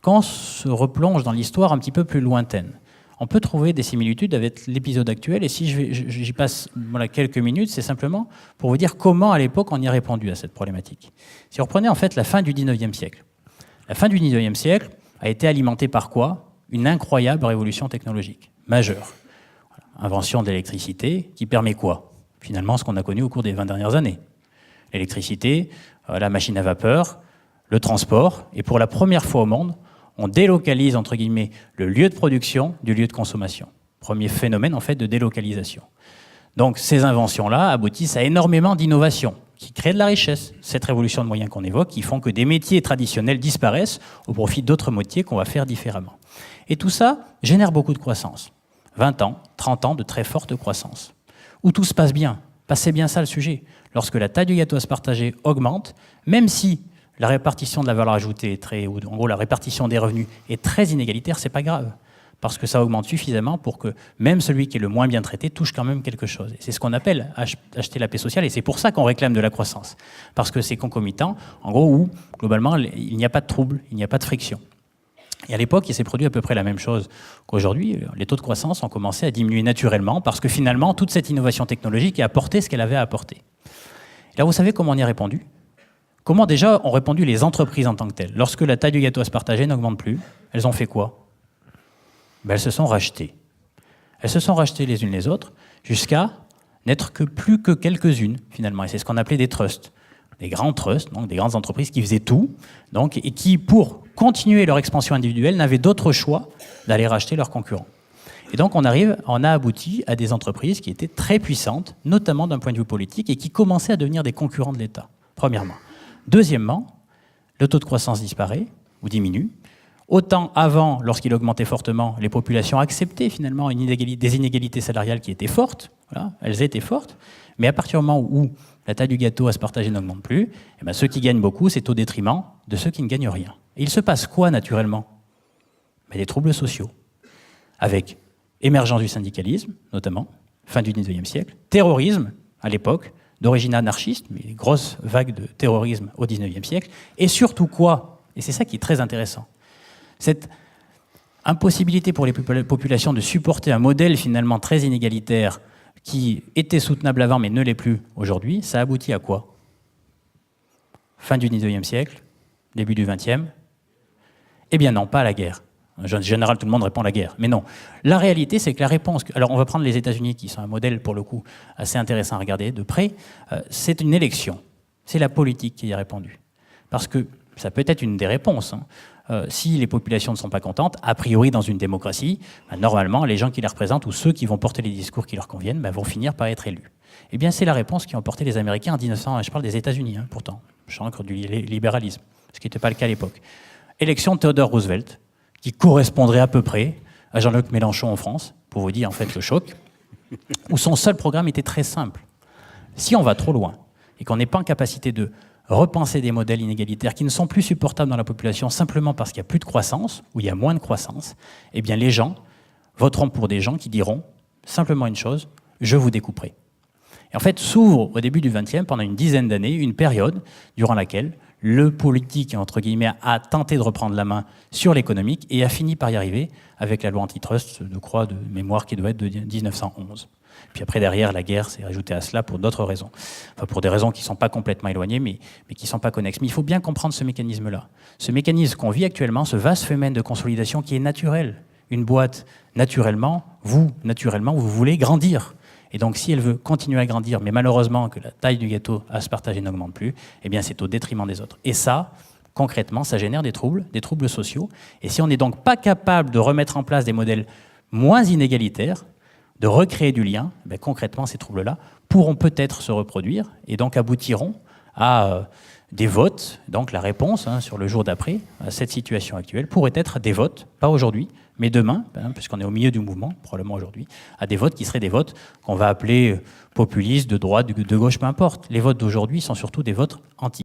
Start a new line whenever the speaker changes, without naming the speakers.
quand on se replonge dans l'histoire un petit peu plus lointaine, on peut trouver des similitudes avec l'épisode actuel. Et si j'y passe quelques minutes, c'est simplement pour vous dire comment, à l'époque, on y a répondu à cette problématique. Si vous reprenez en fait la fin du 19e siècle, la fin du 19e siècle a été alimentée par quoi? Une incroyable révolution technologique, majeure. Invention de l'électricité qui permet quoi? Finalement, ce qu'on a connu au cours des 20 dernières années. L'électricité, la machine à vapeur, le transport, et pour la première fois au monde, on délocalise, entre guillemets, le lieu de production du lieu de consommation. Premier phénomène, en fait, de délocalisation. Donc, ces inventions-là aboutissent à énormément d'innovations qui créent de la richesse. Cette révolution de moyens qu'on évoque, qui font que des métiers traditionnels disparaissent au profit d'autres métiers qu'on va faire différemment. Et tout ça génère beaucoup de croissance. 20 ans, 30 ans de très forte croissance. Où tout se passe bien. C'est bien ça le sujet. Lorsque la taille du gâteau à se partager augmente, même si la répartition de la valeur ajoutée est très, ou en gros la répartition des revenus est très inégalitaire, c'est pas grave. Parce que ça augmente suffisamment pour que même celui qui est le moins bien traité touche quand même quelque chose. Et c'est ce qu'on appelle acheter la paix sociale, et c'est pour ça qu'on réclame de la croissance. Parce que c'est concomitant, en gros, où, globalement, il n'y a pas de trouble, il n'y a pas de friction. Et à l'époque, il s'est produit à peu près la même chose qu'aujourd'hui. Les taux de croissance ont commencé à diminuer naturellement, parce que finalement, toute cette innovation technologique a apporté ce qu'elle avait à apporter. Et là, vous savez comment on y a répondu? Comment déjà ont répondu les entreprises en tant que telles? Lorsque la taille du gâteau à se partager n'augmente plus, elles ont fait quoi? Elles se sont rachetées. Elles se sont rachetées les unes les autres jusqu'à n'être que plus que quelques-unes, finalement. Et c'est ce qu'on appelait des trusts. Des grands trusts, donc des grandes entreprises qui faisaient tout, donc, et qui, pour continuer leur expansion individuelle, n'avaient d'autre choix d'aller racheter leurs concurrents. Et donc on a abouti à des entreprises qui étaient très puissantes, notamment d'un point de vue politique, et qui commençaient à devenir des concurrents de l'État, premièrement. Deuxièmement, le taux de croissance disparaît ou diminue. Autant avant, lorsqu'il augmentait fortement, les populations acceptaient finalement des inégalités salariales qui étaient fortes, voilà, elles étaient fortes, mais à partir du moment où la taille du gâteau à se partager n'augmente plus, eh bien, ceux qui gagnent beaucoup, c'est au détriment de ceux qui ne gagnent rien. Et il se passe quoi naturellement? Des troubles sociaux, avec émergence du syndicalisme, notamment, fin du 19e siècle, terrorisme, à l'époque, d'origine anarchiste, mais grosse vague de terrorisme au 19e siècle, et surtout quoi? Et c'est ça qui est très intéressant. Cette impossibilité pour les populations de supporter un modèle finalement très inégalitaire qui était soutenable avant mais ne l'est plus aujourd'hui, ça aboutit à quoi? Fin du 19e siècle, début du 20e? Eh bien non, pas à la guerre. En général, tout le monde répond à la guerre. Mais non. La réalité, c'est que la réponse... Alors, on va prendre les États-Unis, qui sont un modèle, pour le coup, assez intéressant à regarder de près. C'est une élection. C'est la politique qui y a répondu. Parce que ça peut être une des réponses. Si les populations ne sont pas contentes, a priori, dans une démocratie, normalement, les gens qui les représentent ou ceux qui vont porter les discours qui leur conviennent vont finir par être élus. Eh bien, c'est la réponse qui ont porté les Américains en 1900. Je parle des États-Unis, pourtant. Je chancre du libéralisme, ce qui n'était pas le cas à l'époque. Élection de Theodore Roosevelt, qui correspondrait à peu près à Jean-Luc Mélenchon en France, pour vous dire en fait le choc, où son seul programme était très simple. Si on va trop loin et qu'on n'est pas en capacité de repenser des modèles inégalitaires qui ne sont plus supportables dans la population simplement parce qu'il n'y a plus de croissance, ou il y a moins de croissance, eh bien les gens voteront pour des gens qui diront simplement une chose, je vous découperai. Et en fait, s'ouvre au début du XXe, pendant une dizaine d'années, une période durant laquelle le politique, entre guillemets, a tenté de reprendre la main sur l'économique et a fini par y arriver avec la loi antitrust, je crois, de mémoire qui doit être de 1911. Puis après, derrière, la guerre s'est rajoutée à cela pour d'autres raisons. Enfin, pour des raisons qui ne sont pas complètement éloignées, mais qui ne sont pas connexes. Mais il faut bien comprendre ce mécanisme-là. Ce mécanisme qu'on vit actuellement, ce vaste phénomène de consolidation qui est naturel. Une boîte, naturellement, vous voulez grandir. Et donc, si elle veut continuer à grandir, mais malheureusement que la taille du gâteau à se partager n'augmente plus, eh bien, c'est au détriment des autres. Et ça, concrètement, ça génère des troubles sociaux. Et si on n'est donc pas capable de remettre en place des modèles moins inégalitaires, de recréer du lien, eh bien, concrètement, ces troubles-là pourront peut-être se reproduire et donc aboutiront à des votes. Donc, la réponse sur le jour d'après à cette situation actuelle pourrait être des votes, pas aujourd'hui, mais demain, puisqu'on est au milieu du mouvement, probablement aujourd'hui, à des votes qui seraient des votes qu'on va appeler populistes, de droite, de gauche, peu importe. Les votes d'aujourd'hui sont surtout des votes anti.